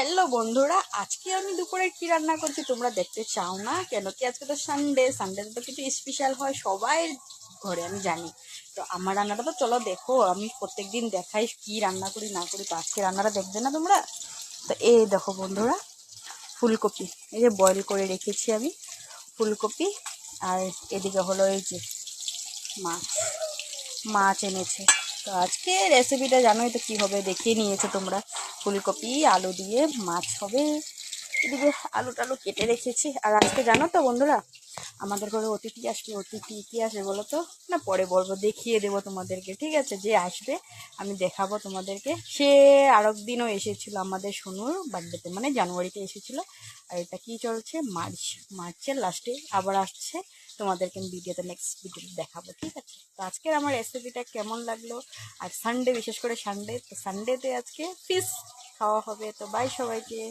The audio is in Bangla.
হ্যালো বন্ধুরা, আজকে আমি দুপুরে কি রান্না করছি তোমরা দেখতে চাও না কেন? কি আজকে তো সানডেতে তো কিছু স্পেশাল হয় সবাই ঘরে, আমি জানি। তো আমার রান্নাটা তো চলো দেখো, আমি প্রত্যেকদিন দেখাই কি রান্না করি না করি, তো আজকে রান্নাটা দেখবে না তোমরা? তো এই দেখো বন্ধুরা, ফুলকপি এই যে বয়েল করে রেখেছি আমি, ফুলকপি। আর এদিকে হলো এই যে মাছ, মাছ এনেছে। তো আজকে রেসিপিটা জানোই তো কি হবে, দেখিয়ে নিয়েছো তোমরা। ফুলকপি আলু দিয়ে মাছ হবে। এদিকে আলু টালু কেটে রেখেছি। আর আজকে জানো তো বন্ধুরা, আমাদের ঘরে অতিথি আসবে। অতিথি কি আসবে বলো তো? না পরে বলবো, দেখিয়ে দেবো তোমাদেরকে, ঠিক আছে? যে আসবে আমি দেখাবো তোমাদেরকে। সে আরেক দিনও এসেছিল আমাদের সোনুর বার্থডেতে, মানে জানুয়ারিতে এসেছিল। আর এটা কি চলছে, মার্চের লাস্টে আবার আসছে। তোমাদেরকে আমি নেক্সট ভিডিওতে দেখাবো, ঠিক আছে? তো আজকের আমার রেসিপিটা কেমন লাগলো? আর সানডে, বিশেষ করে সানডে, তো সানডেতে আজকে ফিশ খাওয়া হবে। তো বাই সবাইকে।